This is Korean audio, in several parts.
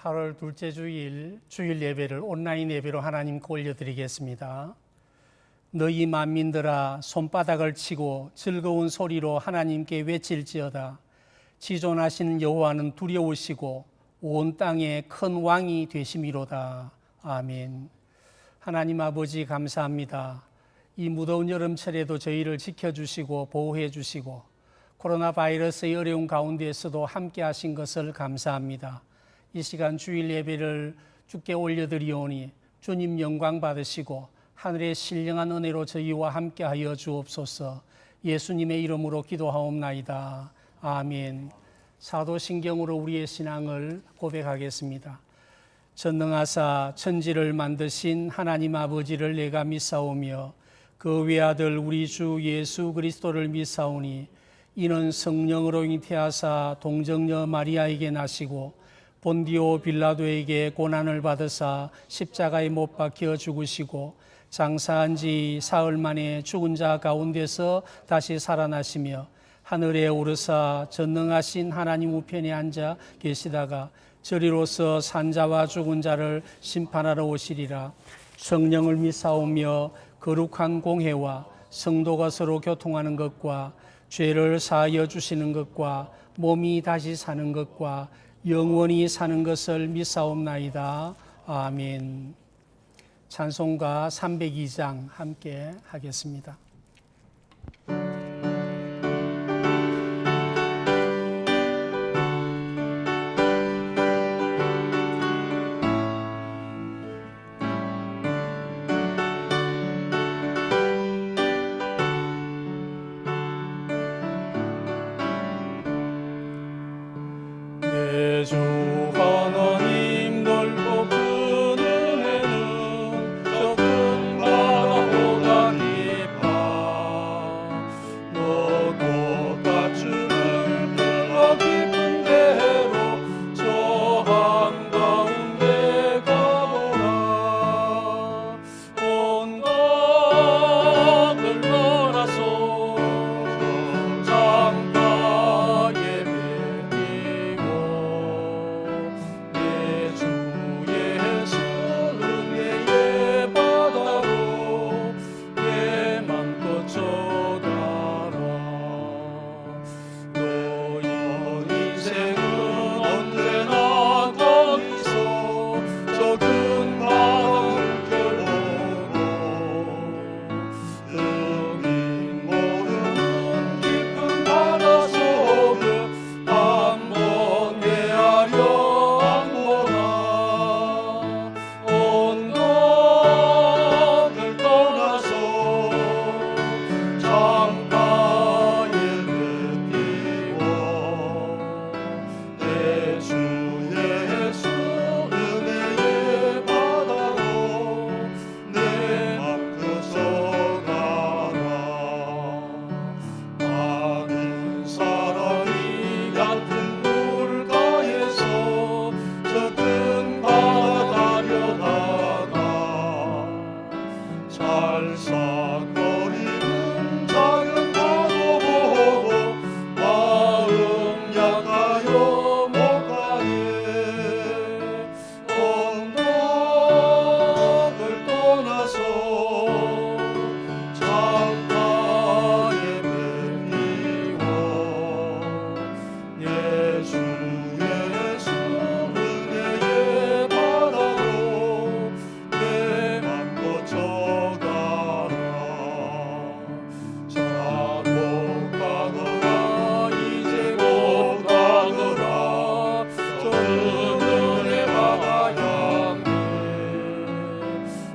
8월 둘째 주일 예배를 온라인 예배로 하나님께 올려드리겠습니다. 너희 만민들아 손바닥을 치고 즐거운 소리로 하나님께 외칠지어다. 지존하시는 여호와는 두려우시고 온 땅에 큰 왕이 되심이로다. 아멘. 하나님 아버지 감사합니다. 이 무더운 여름철에도 저희를 지켜주시고 보호해 주시고 코로나 바이러스의 어려운 가운데에서도 함께 하신 것을 감사합니다. 이 시간 주일 예배를 주께 올려드리오니 주님 영광 받으시고 하늘의 신령한 은혜로 저희와 함께하여 주옵소서. 예수님의 이름으로 기도하옵나이다. 아멘. 사도신경으로 우리의 신앙을 고백하겠습니다. 전능하사 천지를 만드신 하나님 아버지를 내가 믿사오며 그 외아들 우리 주 예수 그리스도를 믿사오니 이는 성령으로 잉태하사 동정녀 마리아에게 나시고 본디오 빌라도에게 고난을 받으사 십자가에 못 박혀 죽으시고 장사한 지 사흘 만에 죽은 자 가운데서 다시 살아나시며 하늘에 오르사 전능하신 하나님 우편에 앉아 계시다가 저리로서 산자와 죽은 자를 심판하러 오시리라. 성령을 믿사오며 거룩한 공회와 성도가 서로 교통하는 것과 죄를 사하여 주시는 것과 몸이 다시 사는 것과 영원히 사는 것을 믿사옵나이다. 아멘. 찬송가 302장 함께 하겠습니다. 주 하나님 넓고 큰 은혜는 저 큰 바다보다 깊아 너도 다춤을 불러 깊은 데로 저 한가운데 가보라. 언덕을 떠나서 창가에 살싹거리는 작은 파도 보고 마음 약하여 못 가네. 언덕을 떠나서 창가에 뱉이워 예수 예수 은혜의 바다로 내 맘 뻗쳐가라. 못 가거라 이제 못 가거라 저 은혜 바다 향해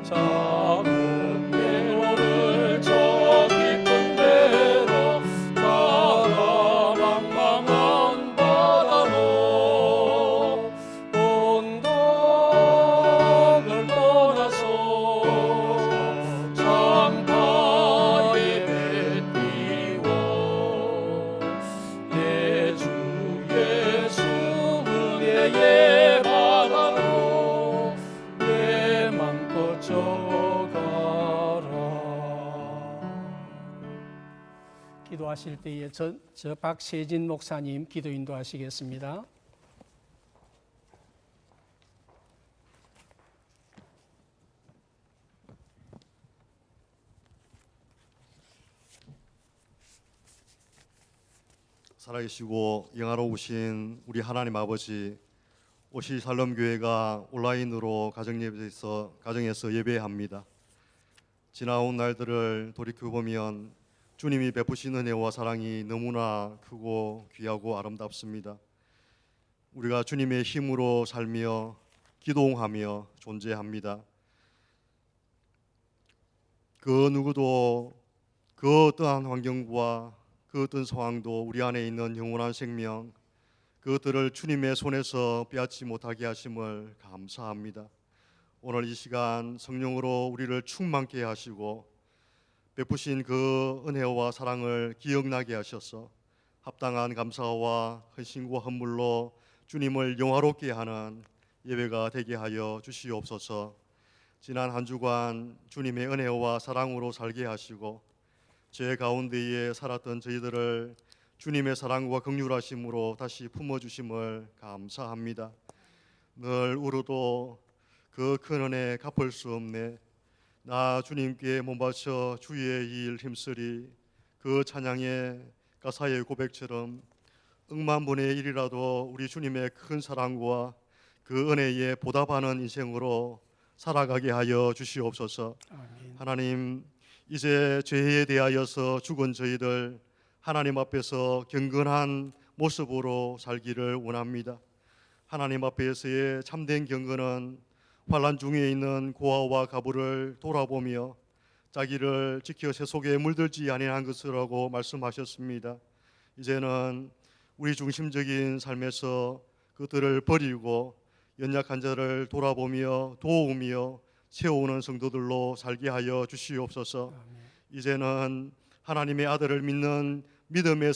작은 배로를 저 깊은 데로 가라. 망망한 바다로 언덕을 떠나서 창가에 뱉이워 예수 예수 은혜의 바다로 내 맘 뻗쳐가라. 기도하실 때에 저 박세진 목사님 기도 인도하시겠습니다. 살아계시고 영화로우신 우리 하나님 아버지, 오시 살롬 교회가 온라인으로 가정에서 예배합니다. 지나온 날들을 돌이켜 보면 주님이 베푸신 은혜와 사랑이 너무나 크고 귀하고 아름답습니다. 우리가 주님의 힘으로 살며 기도하며 존재합니다. 그 누구도 그 어떠한 환경과 그 어떤 상황도 우리 안에 있는 영원한 생명, 그것들을 주님의 손에서 빼앗지 못하게 하심을 감사합니다. 오늘 이 시간 성령으로 우리를 충만케 하시고 베푸신 그 은혜와 사랑을 기억나게 하셔서 합당한 감사와 헌신과 헌물로 주님을 영화롭게 하는 예배가 되게 하여 주시옵소서. 지난 한 주간 주님의 은혜와 사랑으로 살게 하시고 죄 가운데에 살았던 저희들을 주님의 사랑과 긍휼하심으로 다시 품어주심을 감사합니다. 늘 울어도 그 큰 은혜 갚을 수 없네, 나 주님께 몸바쳐 주의 일 힘쓰리, 그 찬양의 가사의 고백처럼 억만분의 1이라도 우리 주님의 큰 사랑과 그 은혜에 보답하는 인생으로 살아가게 하여 주시옵소서. 아멘. 하나님, 이제 죄에 대하여서 죽은 저희들 하나님 앞에서 경건한 모습으로 살기를 원합니다. 하나님 앞에서의 참된 경건은 환난 중에 있는 고아와 가부를 돌아보며 자기를 지켜 새 속에 물들지 아니한 것이라고 말씀하셨습니다. 이제는 우리 중심적인 삶에서 그들을 버리고 연약한 자를 돌아보며 도우며 세우는 성도들로 살게 하여 주시옵소서. 이제는 하나님의 아들을 믿는 믿음의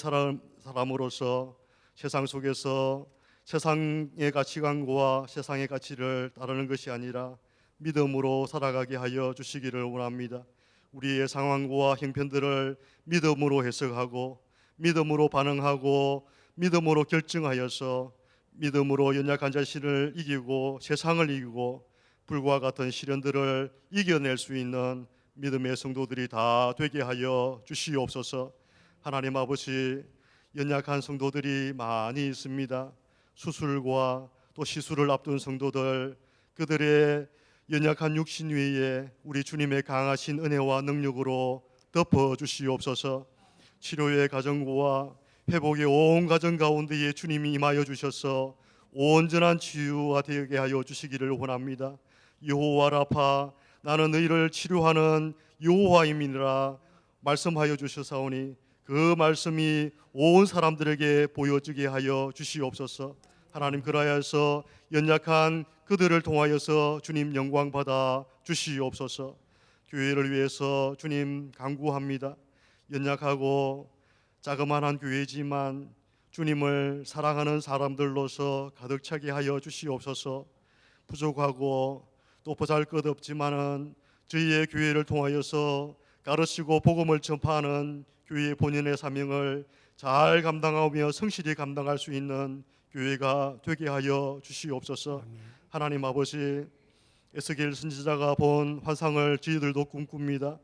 사람으로서 세상 속에서 세상의 가치관과 세상의 가치를 따르는 것이 아니라 믿음으로 살아가게 하여 주시기를 원합니다. 우리의 상황과 형편들을 믿음으로 해석하고 믿음으로 반응하고 믿음으로 결정하여서 믿음으로 연약한 자신을 이기고 세상을 이기고 불과 같은 시련들을 이겨낼 수 있는 믿음의 성도들이 다 되게 하여 주시옵소서. 하나님 아버지, 연약한 성도들이 많이 있습니다. 수술과 또 시술을 앞둔 성도들, 그들의 연약한 육신 위에 우리 주님의 강하신 은혜와 능력으로 덮어 주시옵소서. 치료의 가정과 회복의 온 가정 가운데에 주님이 임하여 주셔서 온전한 치유가 되게 하여 주시기를 원합니다. 여호와 라파, 나는 너희를 치료하는 여호와임이니라 말씀하여 주셨사오니 그 말씀이 온 사람들에게 보여지게 하여 주시옵소서. 하나님, 그라야서 연약한 그들을 통하여서 주님 영광 받아 주시옵소서. 교회를 위해서 주님 간구합니다. 연약하고 자그마한 교회지만 주님을 사랑하는 사람들로서 가득 차게 하여 주시옵소서. 부족하고 또 보잘것없지만은 저희의 교회를 통하여서 가르치고 복음을 전파하는 교회의 본연의 사명을 잘 감당하며 성실히 감당할 수 있는 교회가 되게 하여 주시옵소서. 하나님 아버지, 에스겔 선지자가 본 환상을 저희들도 꿈꿉니다.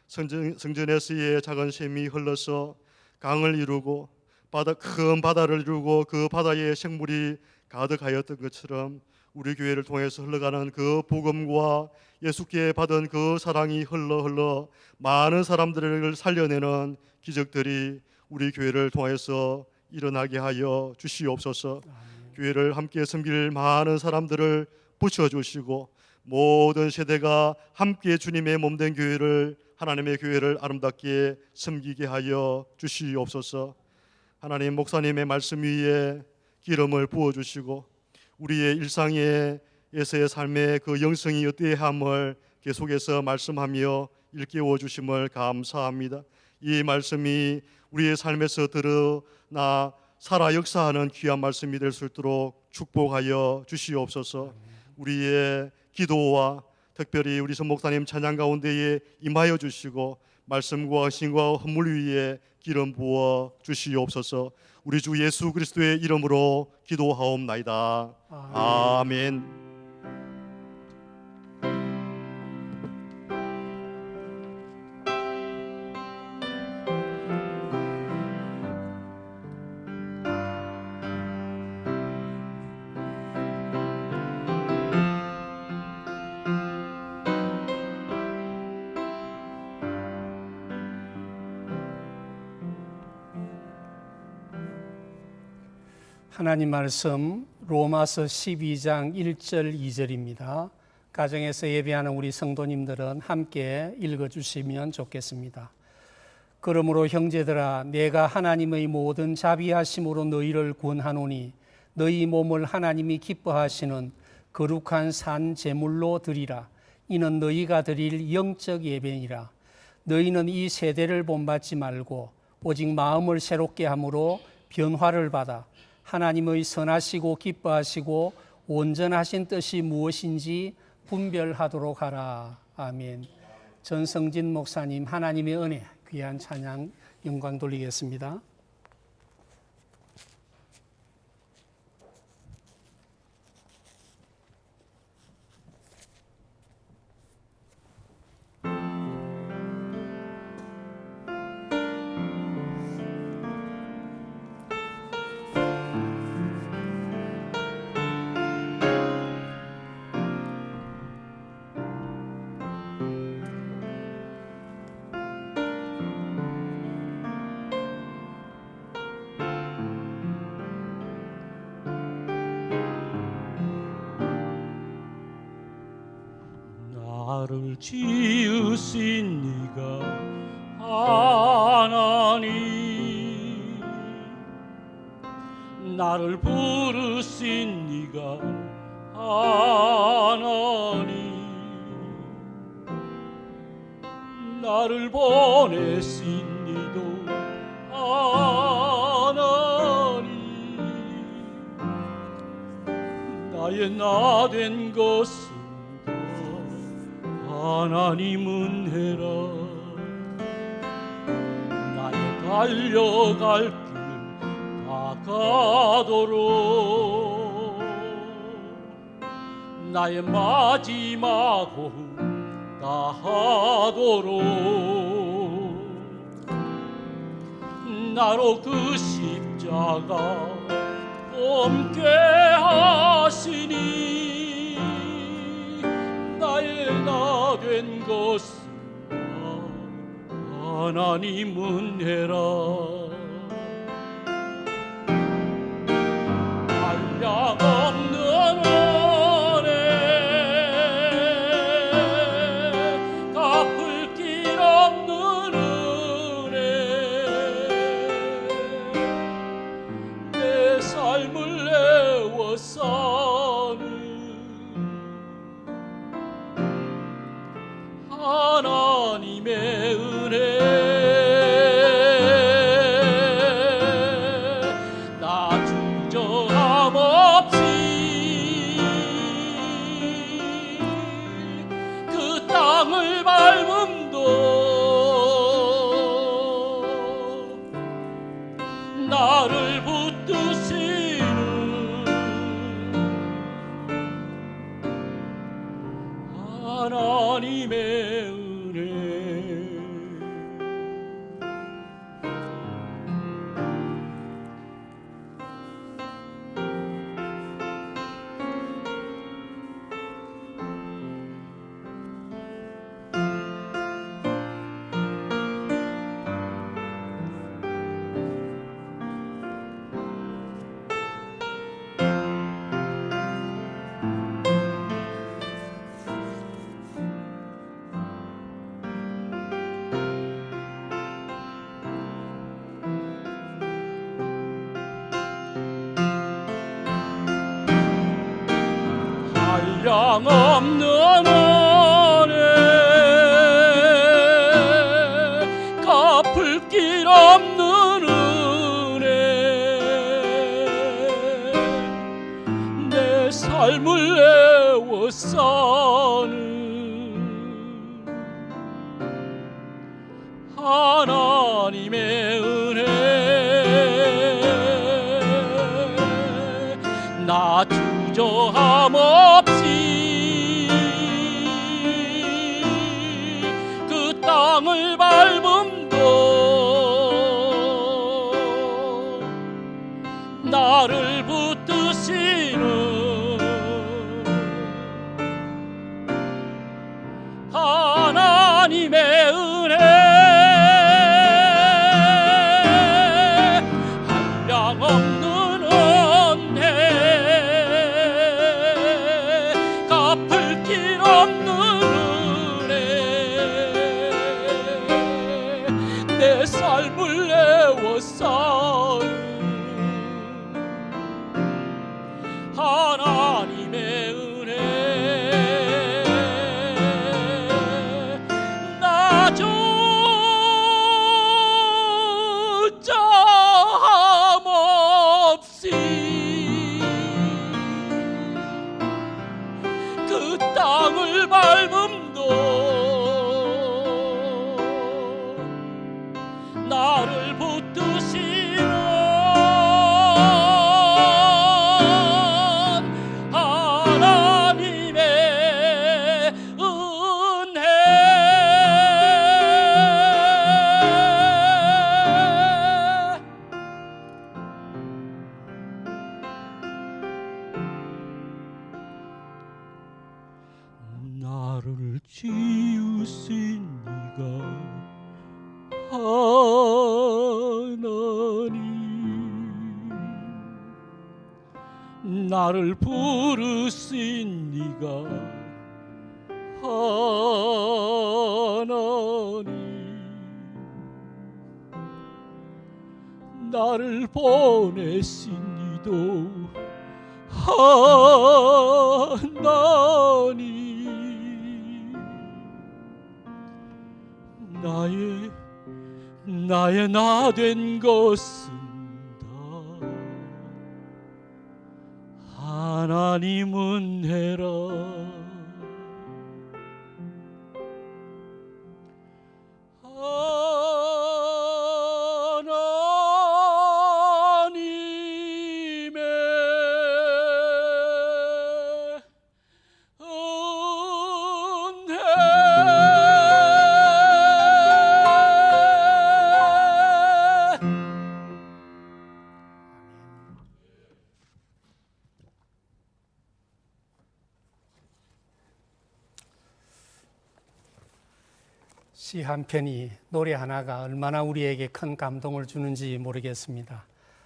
성전에서의 작은 샘이 흘러서 강을 이루고 큰 바다를 이루고 그 바다에 생물이 가득하였던 것처럼 우리 교회를 통해서 흘러가는 그 복음과 예수께 받은 그 사랑이 흘러 많은 사람들을 살려내는 기적들이 우리 교회를 통해서 일어나게 하여 주시옵소서. 교회를 함께 섬길 많은 사람들을 붙여주시고 모든 세대가 함께 주님의 몸된 교회를, 하나님의 교회를 아름답게 섬기게 하여 주시옵소서. 하나님, 목사님의 말씀 위에 기름을 부어주시고 우리의 일상에서의 삶의 그 영성이 어떠함을 계속해서 말씀하며 일깨워 주심을 감사합니다. 이 말씀이 우리의 삶에서 드러나 살아 역사하는 귀한 말씀이 될 수 있도록 축복하여 주시옵소서. 우리의 기도와 특별히 우리 선 목사님 찬양 가운데에 임하여 주시고 말씀과 신과 헌물 위에 기름 부어 주시옵소서. 우리 주 예수 그리스도의 이름으로 기도하옵나이다. 아멘. 하나님 말씀 로마서 12장 1절 2절입니다. 가정에서 예배하는 우리 성도님들은 함께 읽어주시면 좋겠습니다. 그러므로 형제들아 내가 하나님의 모든 자비하심으로 너희를 구원하노니 너희 몸을 하나님이 기뻐하시는 거룩한 산 제물로 드리라. 이는 너희가 드릴 영적 예배니라. 너희는 이 세대를 본받지 말고 오직 마음을 새롭게 함으로 변화를 받아 하나님의 선하시고 기뻐하시고 온전하신 뜻이 무엇인지 분별하도록 하라. 아멘. 전성진 목사님 하나님의 은혜 귀한 찬양 영광 돌리겠습니다. 나를 지으신 네가 하나님, 나를 부르신 네가 하나님, 나를 보내신 네도 하나님, 나의 나 된 것은 하나님 은혜라. 나의 달려갈 길 다가도록 나의 마지막 호흡 다하도록 나로 그 십자가 함께 하시니 나의 나 된 것은 하나님 은혜라. 한량없는 은혜, 갚을 길 없는 은혜, 내 삶을 내워 사는 하나님의 은혜. 나 주저함 없이 그 땅을 밟음도 나를 붙드시는 하나님의 은혜. 한량 없는 은혜, 갚을 길 없는 은혜, 내 삶을 내워 사는 하나님의 은혜. 나 주저함 없이 그 땅을 밟음도 나를 붙드시는 하나님의 은혜. 한량 없는 나를 밟음도 나를 붙드시는 하나님의 은혜. 나를 지으신 이가 하나님, 나를 부르신 이가 하나님, 나를 보내신 이도 하나님, 나의 나 된 것은 다 하나님 은혜라. 시 한 편이, 노래 하나가 얼마나 우리에게 큰 감동을 주는지 모르겠습니다.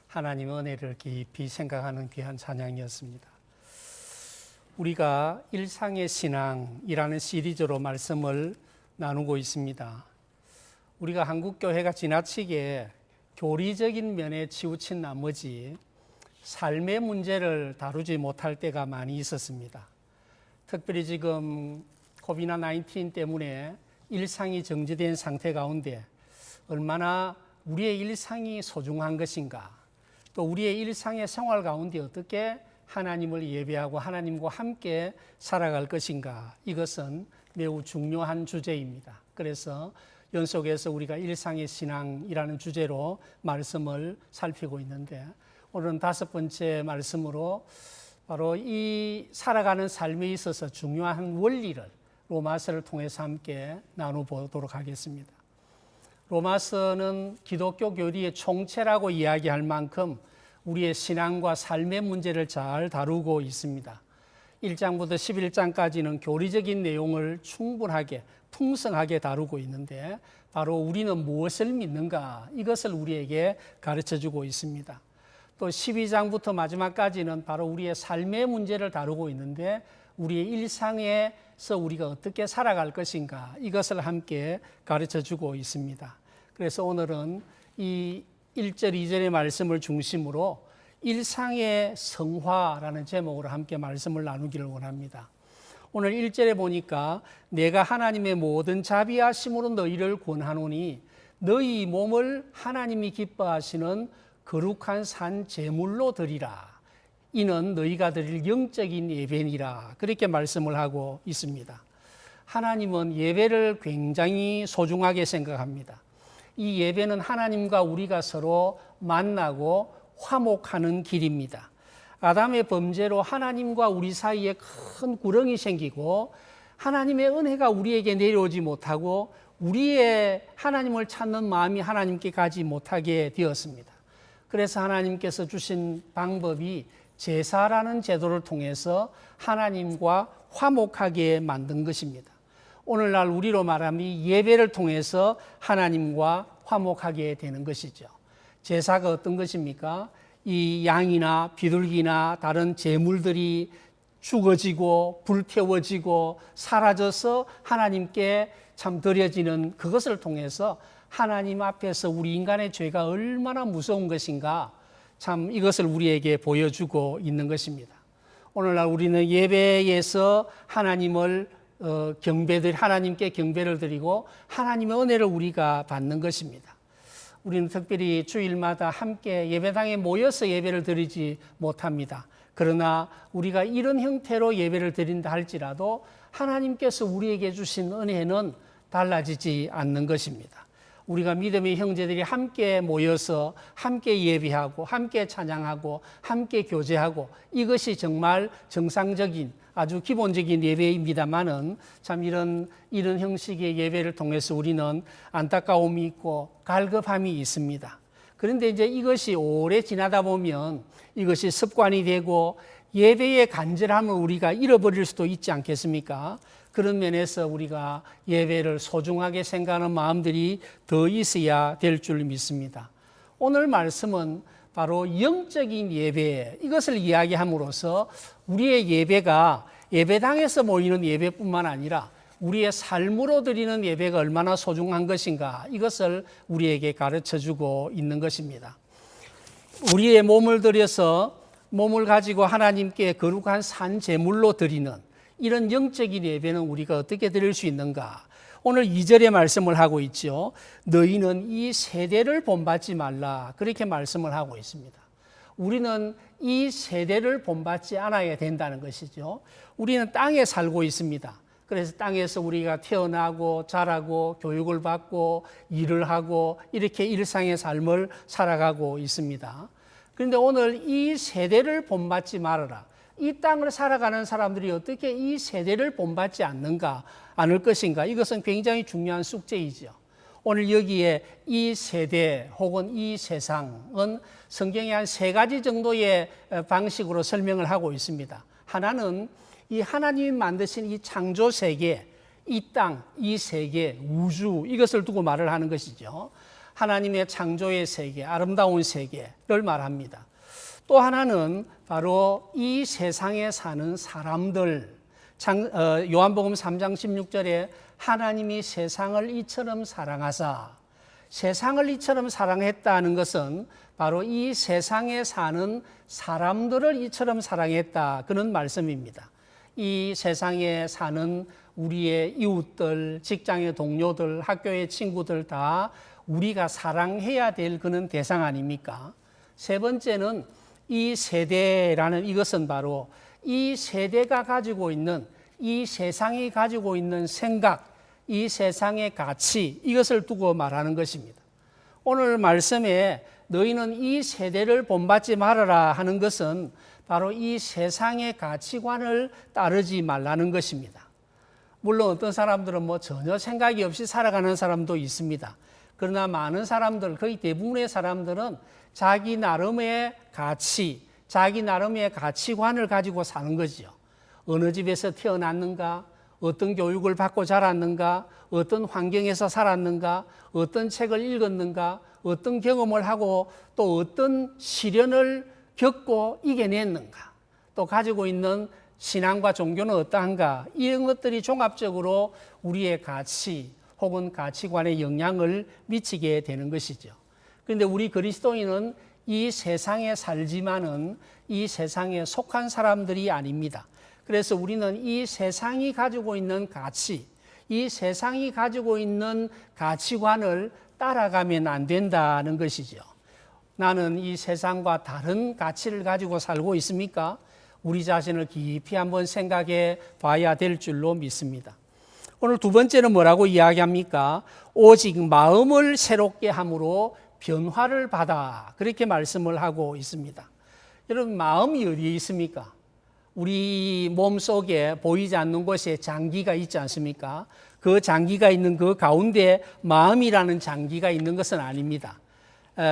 하나님의 은혜를 깊이 생각하는 귀한 찬양이었습니다. 우리가 일상의 신앙이라는 시리즈로 말씀을 나누고 있습니다. 우리가 한국교회가 지나치게 교리적인 면에 치우친 나머지 삶의 문제를 다루지 못할 때가 많이 있었습니다. 특별히 지금 코비드-19 때문에 일상이 정지된 상태 가운데 얼마나 우리의 일상이 소중한 것인가, 또 우리의 일상의 생활 가운데 어떻게 하나님을 예배하고 하나님과 함께 살아갈 것인가, 이것은 매우 중요한 주제입니다. 그래서 연속해서 우리가 일상의 신앙이라는 주제로 말씀을 살피고 있는데, 오늘은 5번째 말씀으로 바로 이 살아가는 삶에 있어서 중요한 원리를 로마서를 통해서 함께 나눠보도록 하겠습니다. 로마서는 기독교 교리의 총체라고 이야기할 만큼 우리의 신앙과 삶의 문제를 잘 다루고 있습니다. 1장부터 11장까지는 교리적인 내용을 충분하게, 풍성하게 다루고 있는데, 바로 우리는 무엇을 믿는가, 이것을 우리에게 가르쳐주고 있습니다. 또 12장부터 마지막까지는 바로 우리의 삶의 문제를 다루고 있는데, 우리의 일상에서 우리가 어떻게 살아갈 것인가, 이것을 함께 가르쳐주고 있습니다. 그래서 오늘은 이 1절, 2절의 말씀을 중심으로 일상의 성화라는 제목으로 함께 말씀을 나누기를 원합니다. 오늘 1절에 보니까 내가 하나님의 모든 자비하심으로 너희를 권하노니 너희 몸을 하나님이 기뻐하시는 거룩한 산 제물로 드리라. 이는 너희가 드릴 영적인 예배니라. 그렇게 말씀을 하고 있습니다. 하나님은 예배를 굉장히 소중하게 생각합니다. 이 예배는 하나님과 우리가 서로 만나고 화목하는 길입니다. 아담의 범죄로 하나님과 우리 사이에 큰 구렁이 생기고 하나님의 은혜가 우리에게 내려오지 못하고 우리의 하나님을 찾는 마음이 하나님께 가지 못하게 되었습니다. 그래서 하나님께서 주신 방법이 제사라는 제도를 통해서 하나님과 화목하게 만든 것입니다. 오늘날 우리로 말하면 예배를 통해서 하나님과 화목하게 되는 것이죠. 제사가 어떤 것입니까? 이 양이나 비둘기나 다른 제물들이 죽어지고 불태워지고 사라져서 하나님께 참 드려지는 그것을 통해서 하나님 앞에서 우리 인간의 죄가 얼마나 무서운 것인가, 참 이것을 우리에게 보여주고 있는 것입니다. 오늘날 우리는 예배에서 하나님을 하나님께 경배를 드리고 하나님의 은혜를 우리가 받는 것입니다. 우리는 특별히 주일마다 함께 예배당에 모여서 예배를 드리지 못합니다. 그러나 우리가 이런 형태로 예배를 드린다 할지라도 하나님께서 우리에게 주신 은혜는 달라지지 않는 것입니다. 우리가 믿음의 형제들이 함께 모여서 함께 예배하고 함께 찬양하고 함께 교제하고 이것이 정말 정상적인 아주 기본적인 예배입니다만은 참 이런 형식의 예배를 통해서 우리는 안타까움이 있고 갈급함이 있습니다. 그런데 이제 이것이 오래 지나다 보면 이것이 습관이 되고 예배의 간절함을 우리가 잃어버릴 수도 있지 않겠습니까? 그런 면에서 우리가 예배를 소중하게 생각하는 마음들이 더 있어야 될 줄 믿습니다. 오늘 말씀은 바로 영적인 예배, 이것을 이야기함으로써 우리의 예배가 예배당에서 모이는 예배뿐만 아니라 우리의 삶으로 드리는 예배가 얼마나 소중한 것인가, 이것을 우리에게 가르쳐주고 있는 것입니다. 우리의 몸을 들여서 몸을 가지고 하나님께 거룩한 산 제물로 드리는 이런 영적인 예배는 우리가 어떻게 드릴 수 있는가? 오늘 2절의 말씀을 하고 있죠. 너희는 이 세대를 본받지 말라, 그렇게 말씀을 하고 있습니다. 우리는 이 세대를 본받지 않아야 된다는 것이죠. 우리는 땅에 살고 있습니다. 그래서 땅에서 우리가 태어나고 자라고 교육을 받고 일을 하고 이렇게 일상의 삶을 살아가고 있습니다. 그런데 오늘 이 세대를 본받지 말아라. 이 땅을 살아가는 사람들이 어떻게 이 세대를 본받지 않을 것인가? 이것은 굉장히 중요한 숙제이죠. 오늘 여기에 이 세대 혹은 이 세상은 성경에 한 3가지 정도의 방식으로 설명을 하고 있습니다. 하나는 이 하나님이 만드신 이 창조 세계, 이 땅, 이 세계, 우주, 이것을 두고 말을 하는 것이죠. 하나님의 창조의 세계, 아름다운 세계를 말합니다. 또 하나는 바로 이 세상에 사는 사람들, 요한복음 3장 16절에 하나님이 세상을 이처럼 사랑하사, 세상을 이처럼 사랑했다는 것은 바로 이 세상에 사는 사람들을 이처럼 사랑했다, 그런 말씀입니다. 이 세상에 사는 우리의 이웃들, 직장의 동료들, 학교의 친구들 다 우리가 사랑해야 될 그런 대상 아닙니까? 세 번째는 이 세대라는 이것은 바로 이 세대가 가지고 있는, 이 세상이 가지고 있는 생각, 이 세상의 가치, 이것을 두고 말하는 것입니다. 오늘 말씀에 너희는 이 세대를 본받지 말아라 하는 것은 바로 이 세상의 가치관을 따르지 말라는 것입니다. 물론 어떤 사람들은 전혀 생각이 없이 살아가는 사람도 있습니다. 그러나 많은 사람들, 거의 대부분의 사람들은 자기 나름의 가치, 자기 나름의 가치관을 가지고 사는 거죠. 어느 집에서 태어났는가, 어떤 교육을 받고 자랐는가, 어떤 환경에서 살았는가, 어떤 책을 읽었는가, 어떤 경험을 하고 또 어떤 시련을 겪고 이겨냈는가, 또 가지고 있는 신앙과 종교는 어떠한가, 이런 것들이 종합적으로 우리의 가치 혹은 가치관에 영향을 미치게 되는 것이죠. 그런데 우리 그리스도인은 이 세상에 살지만은 이 세상에 속한 사람들이 아닙니다. 그래서 우리는 이 세상이 가지고 있는 가치, 이 세상이 가지고 있는 가치관을 따라가면 안 된다는 것이죠. 나는 이 세상과 다른 가치를 가지고 살고 있습니까? 우리 자신을 깊이 한번 생각해 봐야 될 줄로 믿습니다. 오늘 두 번째는 뭐라고 이야기합니까? 오직 마음을 새롭게 함으로 변화를 받아, 그렇게 말씀을 하고 있습니다. 여러분, 마음이 어디에 있습니까? 우리 몸 속에 보이지 않는 곳에 장기가 있지 않습니까? 그 장기가 있는 그 가운데 마음이라는 장기가 있는 것은 아닙니다.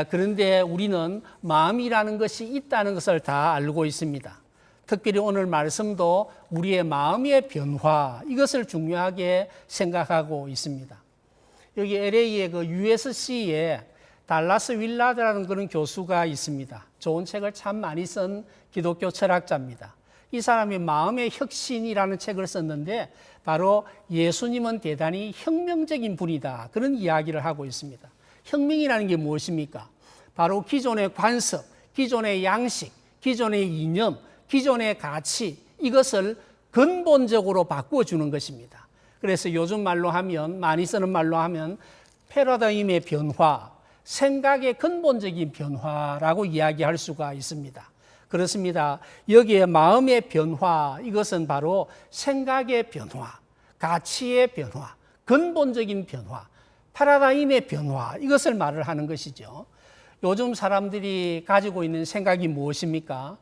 그런데 우리는 마음이라는 것이 있다는 것을 다 알고 있습니다. 특별히 오늘 말씀도 우리의 마음의 변화, 이것을 중요하게 생각하고 있습니다. 여기 LA의 그 USC에 달라스 윌라드라는 그런 교수가 있습니다. 좋은 책을 참 많이 쓴 기독교 철학자입니다. 이 사람이 마음의 혁신이라는 책을 썼는데 바로 예수님은 대단히 혁명적인 분이다, 그런 이야기를 하고 있습니다. 혁명이라는 게 무엇입니까? 바로 기존의 관습, 기존의 양식, 기존의 이념, 기존의 가치, 이것을 근본적으로 바꾸어주는 것입니다. 그래서 요즘 말로 하면, 많이 쓰는 말로 하면 패러다임의 변화, 생각의 근본적인 변화라고 이야기할 수가 있습니다. 그렇습니다. 여기에 마음의 변화, 이것은 바로 생각의 변화, 가치의 변화, 근본적인 변화, 파라다임의 변화, 이것을 말을 하는 것이죠. 요즘 사람들이 가지고 있는 생각이 무엇입니까?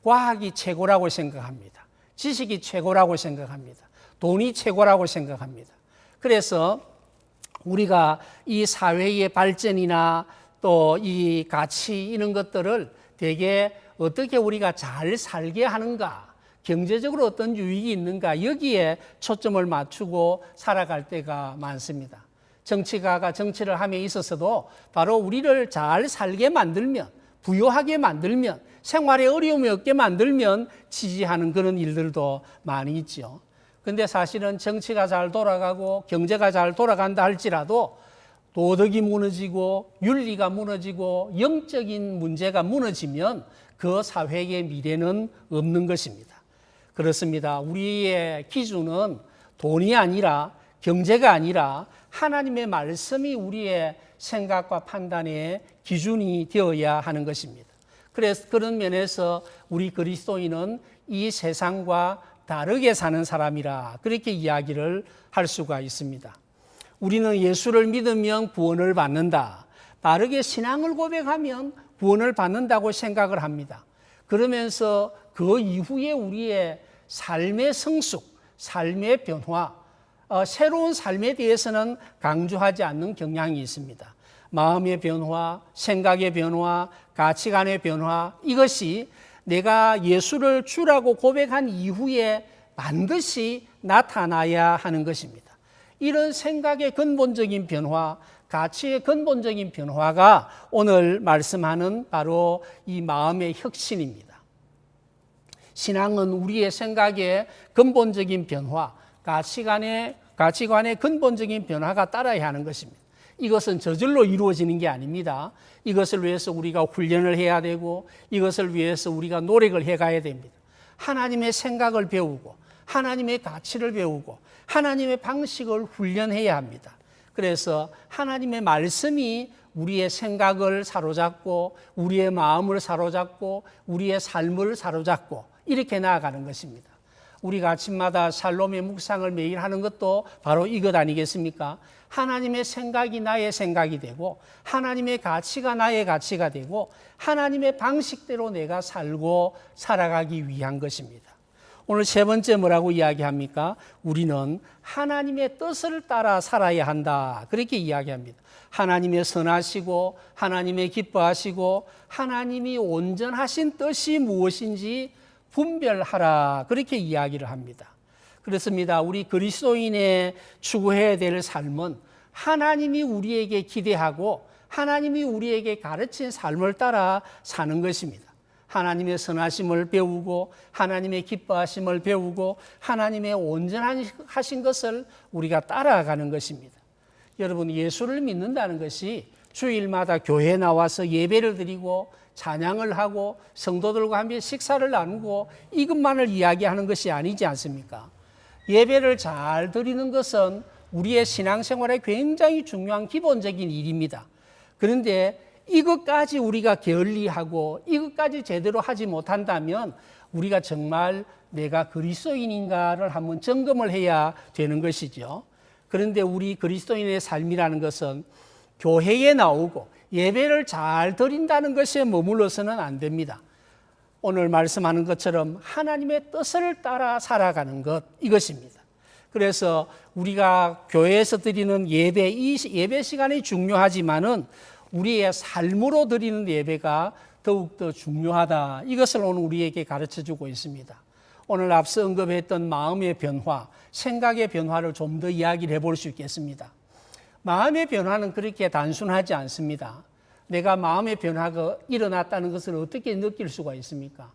과학이 최고라고 생각합니다. 지식이 최고라고 생각합니다. 돈이 최고라고 생각합니다. 그래서 우리가 이 사회의 발전이나 또 이 가치 이런 것들을 되게 어떻게 우리가 잘 살게 하는가, 경제적으로 어떤 유익이 있는가, 여기에 초점을 맞추고 살아갈 때가 많습니다. 정치가가 정치를 함에 있어서도 바로 우리를 잘 살게 만들면, 부유하게 만들면, 생활에 어려움이 없게 만들면 지지하는 그런 일들도 많이 있죠. 근데 사실은 정치가 잘 돌아가고 경제가 잘 돌아간다 할지라도 도덕이 무너지고 윤리가 무너지고 영적인 문제가 무너지면 그 사회의 미래는 없는 것입니다. 그렇습니다. 우리의 기준은 돈이 아니라 경제가 아니라 하나님의 말씀이 우리의 생각과 판단의 기준이 되어야 하는 것입니다. 그래서 그런 면에서 우리 그리스도인은 이 세상과 다르게 사는 사람이라 그렇게 이야기를 할 수가 있습니다. 우리는 예수를 믿으면 구원을 받는다. 바르게 신앙을 고백하면 구원을 받는다고 생각을 합니다. 그러면서 그 이후에 우리의 삶의 성숙, 삶의 변화, 새로운 삶에 대해서는 강조하지 않는 경향이 있습니다. 마음의 변화, 생각의 변화, 가치관의 변화, 이것이 내가 예수를 주라고 고백한 이후에 반드시 나타나야 하는 것입니다. 이런 생각의 근본적인 변화, 가치의 근본적인 변화가 오늘 말씀하는 바로 이 마음의 혁신입니다. 신앙은 우리의 생각의 근본적인 변화, 가치관의 근본적인 변화가 따라야 하는 것입니다. 이것은 저절로 이루어지는 게 아닙니다. 이것을 위해서 우리가 훈련을 해야 되고 이것을 위해서 우리가 노력을 해가야 됩니다. 하나님의 생각을 배우고 하나님의 가치를 배우고 하나님의 방식을 훈련해야 합니다. 그래서 하나님의 말씀이 우리의 생각을 사로잡고 우리의 마음을 사로잡고 우리의 삶을 사로잡고 이렇게 나아가는 것입니다. 우리가 아침마다 샬롬의 묵상을 매일 하는 것도 바로 이것 아니겠습니까? 하나님의 생각이 나의 생각이 되고 하나님의 가치가 나의 가치가 되고 하나님의 방식대로 내가 살고 살아가기 위한 것입니다. 오늘 세 번째 뭐라고 이야기합니까? 우리는 하나님의 뜻을 따라 살아야 한다. 그렇게 이야기합니다. 하나님의 선하시고 하나님의 기뻐하시고 하나님이 온전하신 뜻이 무엇인지 분별하라. 그렇게 이야기를 합니다. 그렇습니다. 우리 그리스도인의 추구해야 될 삶은 하나님이 우리에게 기대하고 하나님이 우리에게 가르친 삶을 따라 사는 것입니다. 하나님의 선하심을 배우고 하나님의 기뻐하심을 배우고 하나님의 온전하신 것을 우리가 따라가는 것입니다. 여러분, 예수를 믿는다는 것이 주일마다 교회에 나와서 예배를 드리고 찬양을 하고 성도들과 함께 식사를 나누고 이것만을 이야기하는 것이 아니지 않습니까? 예배를 잘 드리는 것은 우리의 신앙생활에 굉장히 중요한 기본적인 일입니다. 그런데 이것까지 우리가 게을리하고 이것까지 제대로 하지 못한다면 우리가 정말 내가 그리스도인인가를 한번 점검을 해야 되는 것이죠. 그런데 우리 그리스도인의 삶이라는 것은 교회에 나오고 예배를 잘 드린다는 것에 머물러서는 안 됩니다. 오늘 말씀하는 것처럼 하나님의 뜻을 따라 살아가는 것, 이것입니다. 그래서 우리가 교회에서 드리는 예배, 이 예배 시간이 중요하지만은 우리의 삶으로 드리는 예배가 더욱더 중요하다. 이것을 오늘 우리에게 가르쳐주고 있습니다. 오늘 앞서 언급했던 마음의 변화, 생각의 변화를 좀 더 이야기를 해볼 수 있겠습니다. 마음의 변화는 그렇게 단순하지 않습니다. 내가 마음의 변화가 일어났다는 것을 어떻게 느낄 수가 있습니까?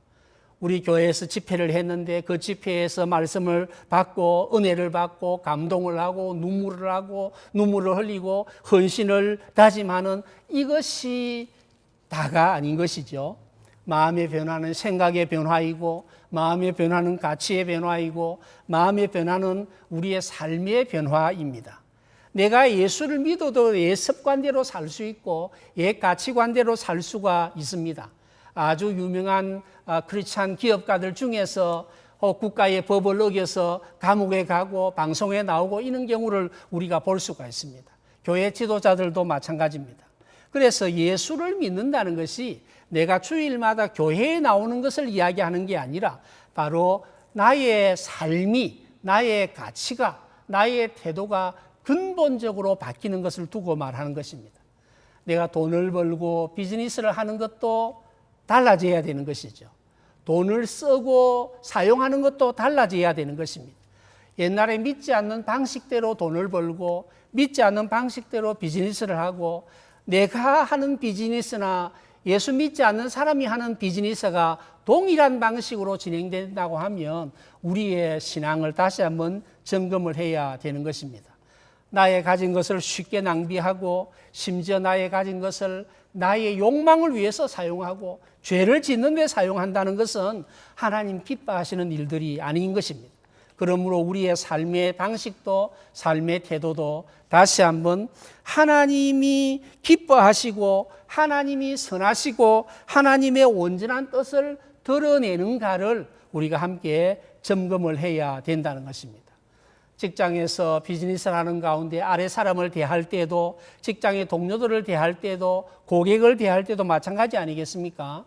우리 교회에서 집회를 했는데 그 집회에서 말씀을 받고 은혜를 받고 감동을 하고 눈물을 흘리고 헌신을 다짐하는 이것이 다가 아닌 것이죠. 마음의 변화는 생각의 변화이고 마음의 변화는 가치의 변화이고 마음의 변화는 우리의 삶의 변화입니다. 내가 예수를 믿어도 옛 습관대로 살 수 있고 옛 가치관대로 살 수가 있습니다. 아주 유명한 크리스찬 기업가들 중에서 국가의 법을 어겨서 감옥에 가고 방송에 나오고 이런 경우를 우리가 볼 수가 있습니다. 교회 지도자들도 마찬가지입니다. 그래서 예수를 믿는다는 것이 내가 주일마다 교회에 나오는 것을 이야기하는 게 아니라 바로 나의 삶이, 나의 가치가, 나의 태도가 근본적으로 바뀌는 것을 두고 말하는 것입니다. 내가 돈을 벌고 비즈니스를 하는 것도 달라져야 되는 것이죠. 돈을 쓰고 사용하는 것도 달라져야 되는 것입니다. 옛날에 믿지 않는 방식대로 돈을 벌고 믿지 않는 방식대로 비즈니스를 하고 내가 하는 비즈니스나 예수 믿지 않는 사람이 하는 비즈니스가 동일한 방식으로 진행된다고 하면 우리의 신앙을 다시 한번 점검을 해야 되는 것입니다. 나의 가진 것을 쉽게 낭비하고 심지어 나의 가진 것을 나의 욕망을 위해서 사용하고 죄를 짓는 데 사용한다는 것은 하나님 기뻐하시는 일들이 아닌 것입니다. 그러므로 우리의 삶의 방식도 삶의 태도도 다시 한번 하나님이 기뻐하시고 하나님이 선하시고 하나님의 온전한 뜻을 드러내는가를 우리가 함께 점검을 해야 된다는 것입니다. 직장에서 비즈니스를 하는 가운데 아래 사람을 대할 때도 직장의 동료들을 대할 때도 고객을 대할 때도 마찬가지 아니겠습니까?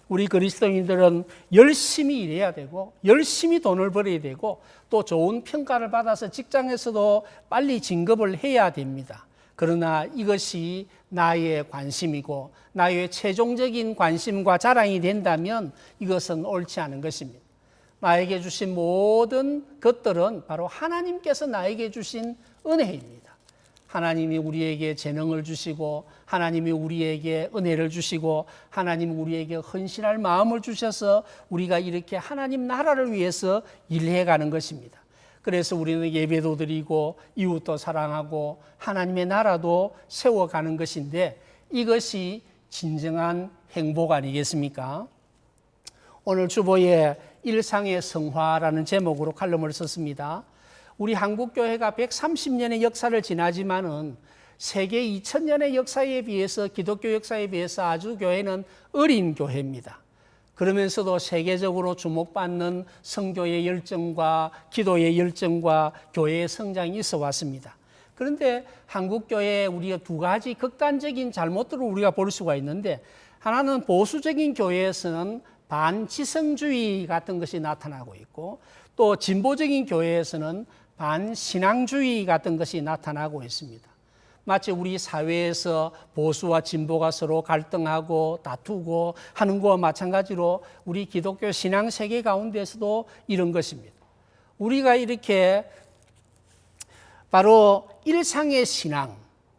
우리 그리스도인들은 열심히 일해야 되고 열심히 돈을 벌어야 되고 또 좋은 평가를 받아서 직장에서도 빨리 진급을 해야 됩니다. 그러나 이것이 나의 관심이고 나의 최종적인 관심과 자랑이 된다면 이것은 옳지 않은 것입니다. 나에게 주신 모든 것들은 바로 하나님께서 나에게 주신 은혜입니다. 하나님이 우리에게 재능을 주시고 하나님이 우리에게 은혜를 주시고 하나님이 우리에게 헌신할 마음을 주셔서 우리가 이렇게 하나님 나라를 위해서 일해가는 것입니다. 그래서 우리는 예배도 드리고 이웃도 사랑하고 하나님의 나라도 세워가는 것인데 이것이 진정한 행복 아니겠습니까? 오늘 주보에 일상의 성화라는 제목으로 칼럼을 썼습니다. 우리 한국교회가 130년의 역사를 지나지만은 세계 2000년의 역사에 비해서 기독교 역사에 비해서 아주 교회는 어린 교회입니다. 그러면서도 세계적으로 주목받는 선교의 열정과 기도의 열정과 교회의 성장이 있어 왔습니다. 그런데 한국교회에 우리가 두 가지 극단적인 잘못들을 우리가 볼 수가 있는데 하나는 보수적인 교회에서는 반지성주의 같은 것이 나타나고 있고 또 진보적인 교회에서는 반신앙주의 같은 것이 나타나고 있습니다. 마치 우리 사회에서 보수와 진보가 서로 갈등하고 다투고 하는 것과 마찬가지로 우리 기독교 신앙 세계 가운데서도 이런 것입니다. 우리가 이렇게 바로 일상의 신앙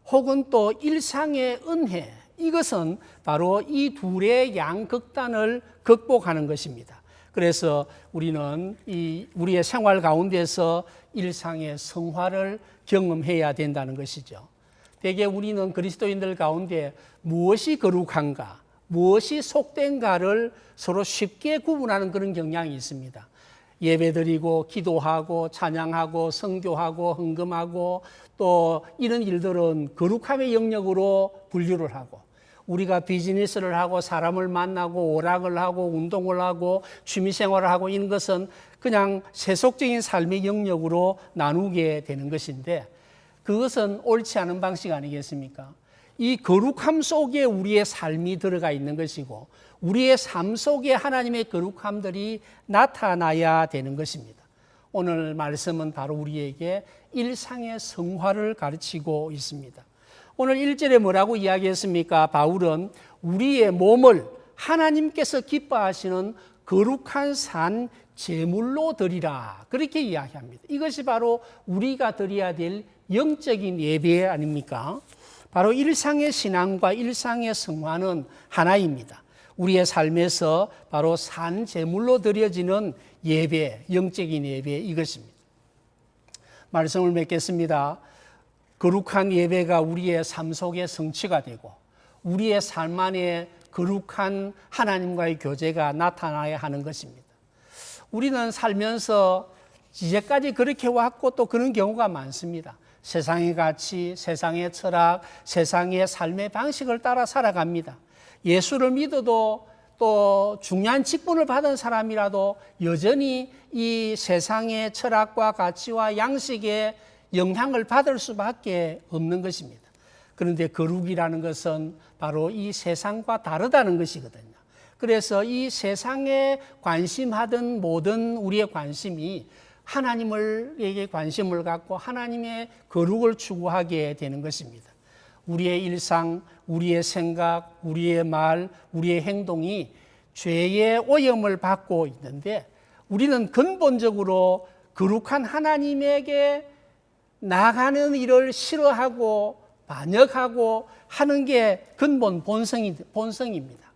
혹은 또 일상의 은혜 이것은 바로 이 둘의 양극단을 극복하는 것입니다. 그래서 우리는 우리의 생활 가운데서 일상의 성화를 경험해야 된다는 것이죠. 대개 우리는 그리스도인들 가운데 무엇이 거룩한가, 무엇이 속된가를 서로 쉽게 구분하는 그런 경향이 있습니다. 예배드리고 기도하고 찬양하고 선교하고 헌금하고 또 이런 일들은 거룩함의 영역으로 분류를 하고 우리가 비즈니스를 하고 사람을 만나고 오락을 하고 운동을 하고 취미생활을 하고 이런 것은 그냥 세속적인 삶의 영역으로 나누게 되는 것인데 그것은 옳지 않은 방식 아니겠습니까? 이 거룩함 속에 우리의 삶이 들어가 있는 것이고 우리의 삶 속에 하나님의 거룩함들이 나타나야 되는 것입니다. 오늘 말씀은 바로 우리에게 일상의 성화를 가르치고 있습니다. 오늘 1절에 뭐라고 이야기했습니까? 바울은 우리의 몸을 하나님께서 기뻐하시는 거룩한 산 제물로 드리라 그렇게 이야기합니다. 이것이 바로 우리가 드려야 될 영적인 예배 아닙니까? 바로 일상의 신앙과 일상의 성화는 하나입니다. 우리의 삶에서 바로 산 제물로 드려지는 예배, 영적인 예배 이것입니다. 말씀을 맺겠습니다. 거룩한 예배가 우리의 삶 속에 성취가 되고 우리의 삶 안에 거룩한 하나님과의 교제가 나타나야 하는 것입니다. 우리는 살면서 이제까지 그렇게 왔고 또 그런 경우가 많습니다. 세상의 가치, 세상의 철학, 세상의 삶의 방식을 따라 살아갑니다. 예수를 믿어도 또 중요한 직분을 받은 사람이라도 여전히 이 세상의 철학과 가치와 양식에 영향을 받을 수밖에 없는 것입니다. 그런데 거룩이라는 것은 바로 이 세상과 다르다는 것이거든요. 그래서 이 세상에 관심하던 모든 우리의 관심이 하나님에게 관심을 갖고 하나님의 거룩을 추구하게 되는 것입니다. 우리의 일상, 우리의 생각, 우리의 말, 우리의 행동이 죄의 오염을 받고 있는데 우리는 근본적으로 거룩한 하나님에게 나가는 일을 싫어하고 반역하고 하는 게 근본 본성입니다.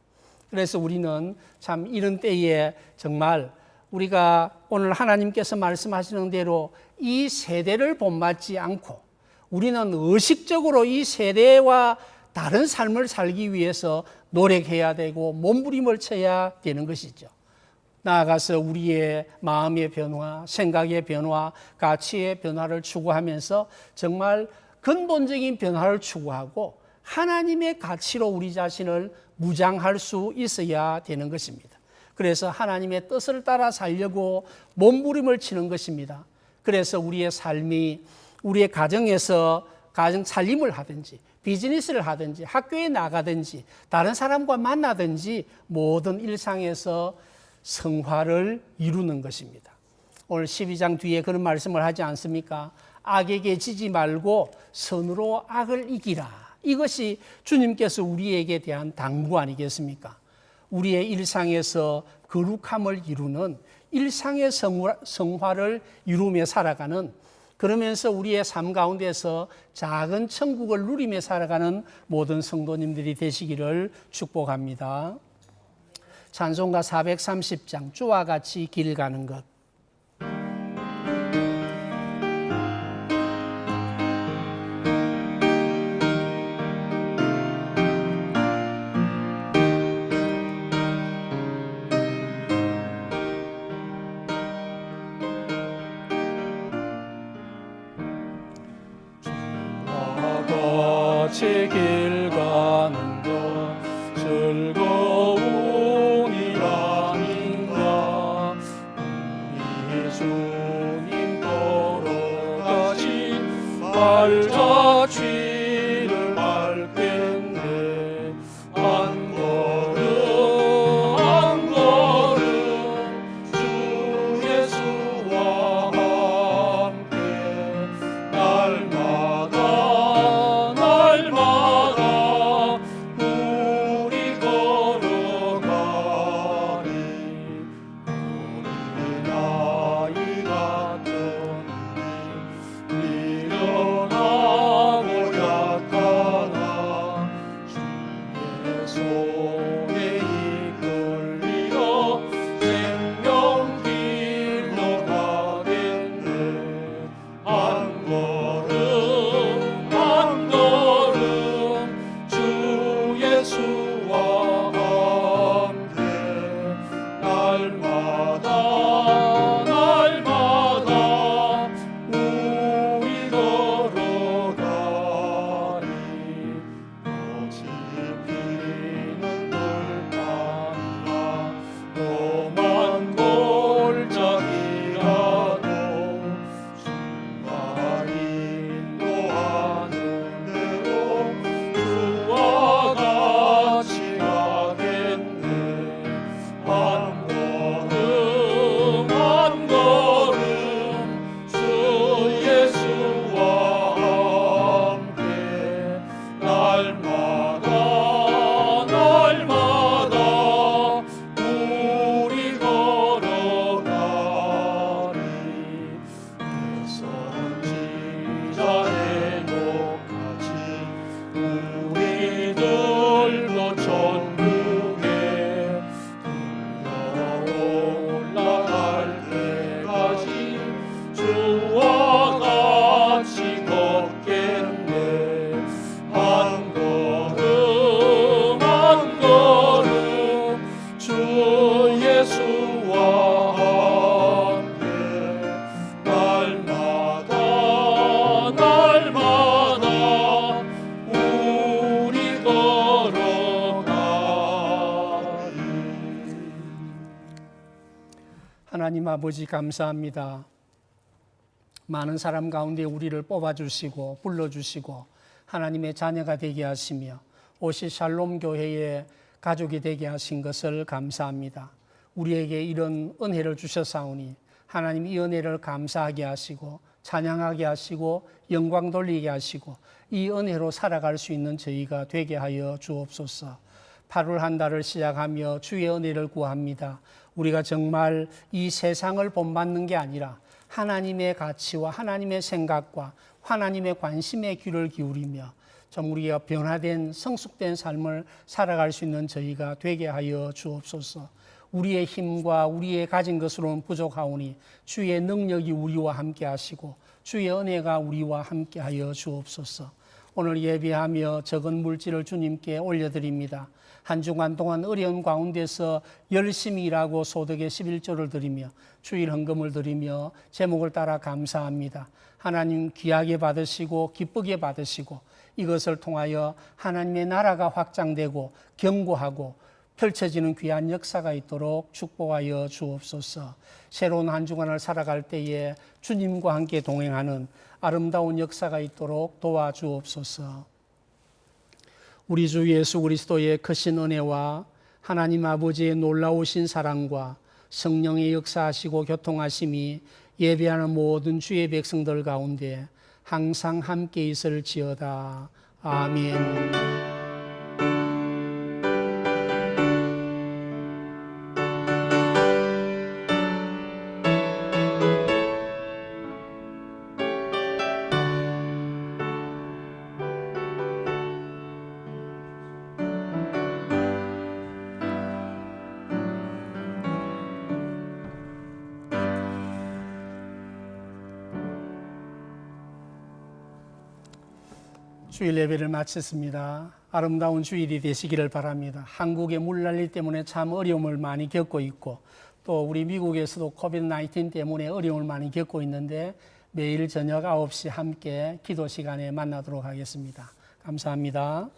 그래서 우리는 참 이런 때에 정말 우리가 오늘 하나님께서 말씀하시는 대로 이 세대를 본받지 않고 우리는 의식적으로 이 세대와 다른 삶을 살기 위해서 노력해야 되고 몸부림을 쳐야 되는 것이죠. 나아가서 우리의 마음의 변화, 생각의 변화, 가치의 변화를 추구하면서 정말 근본적인 변화를 추구하고 하나님의 가치로 우리 자신을 무장할 수 있어야 되는 것입니다. 그래서 하나님의 뜻을 따라 살려고 몸부림을 치는 것입니다. 그래서 우리의 삶이 우리의 가정에서 가정 살림을 하든지 비즈니스를 하든지 학교에 나가든지 다른 사람과 만나든지 모든 일상에서 성화를 이루는 것입니다. 오늘 12장 뒤에 그런 말씀을 하지 않습니까? 악에게 지지 말고 선으로 악을 이기라. 이것이 주님께서 우리에게 대한 당부 아니겠습니까? 우리의 일상에서 거룩함을 이루는 일상의 성화를 이루며 살아가는, 그러면서 우리의 삶 가운데서 작은 천국을 누리며 살아가는 모든 성도님들이 되시기를 축복합니다. 찬송가 430장 주와 같이 길 가는 것. 같이 길 가는 것 즐거운 일 아닌가. 우리 주님 걸어가시 발자 취를 밟겠네. 한 걸음 한 걸음 주 예수와 함께 날마다 우리 걸어가리. 우리 나이 같은 일어나 아버지 감사합니다. 많은 사람 가운데 우리를 뽑아주시고 불러주시고 하나님의 자녀가 되게 하시며 오시 샬롬 교회의 가족이 되게 하신 것을 감사합니다. 우리에게 이런 은혜를 주셨사오니 하나님 이 은혜를 감사하게 하시고 찬양하게 하시고 영광 돌리게 하시고 이 은혜로 살아갈 수 있는 저희가 되게 하여 주옵소서. 8월 한 달을 시작하며 주의 은혜를 구합니다. 우리가 정말 이 세상을 본받는 게 아니라 하나님의 가치와 하나님의 생각과 하나님의 관심에 귀를 기울이며 좀 우리가 변화된 성숙된 삶을 살아갈 수 있는 저희가 되게 하여 주옵소서. 우리의 힘과 우리의 가진 것으로는 부족하오니 주의 능력이 우리와 함께 하시고 주의 은혜가 우리와 함께 하여 주옵소서. 오늘 예배하며 적은 물질을 주님께 올려드립니다. 한 주간 동안 어려운 가운데서 열심히 일하고 소득의 11조를 드리며 주일 헌금을 드리며 제목을 따라 감사합니다. 하나님 귀하게 받으시고 기쁘게 받으시고 이것을 통하여 하나님의 나라가 확장되고 견고하고 펼쳐지는 귀한 역사가 있도록 축복하여 주옵소서. 새로운 한 주간을 살아갈 때에 주님과 함께 동행하는 아름다운 역사가 있도록 도와주옵소서. 우리 주 예수 그리스도의 크신 은혜와 하나님 아버지의 놀라우신 사랑과 성령의 역사하시고 교통하심이 예배하는 모든 주의 백성들 가운데 항상 함께 있을지어다. 아멘. 주일 예배를 마쳤습니다. 아름다운 주일이 되시기를 바랍니다. 한국의 물난리 때문에 참 어려움을 많이 겪고 있고 또 우리 미국에서도 코비드-19 때문에 어려움을 많이 겪고 있는데 매일 저녁 9시 함께 기도 시간에 만나도록 하겠습니다. 감사합니다.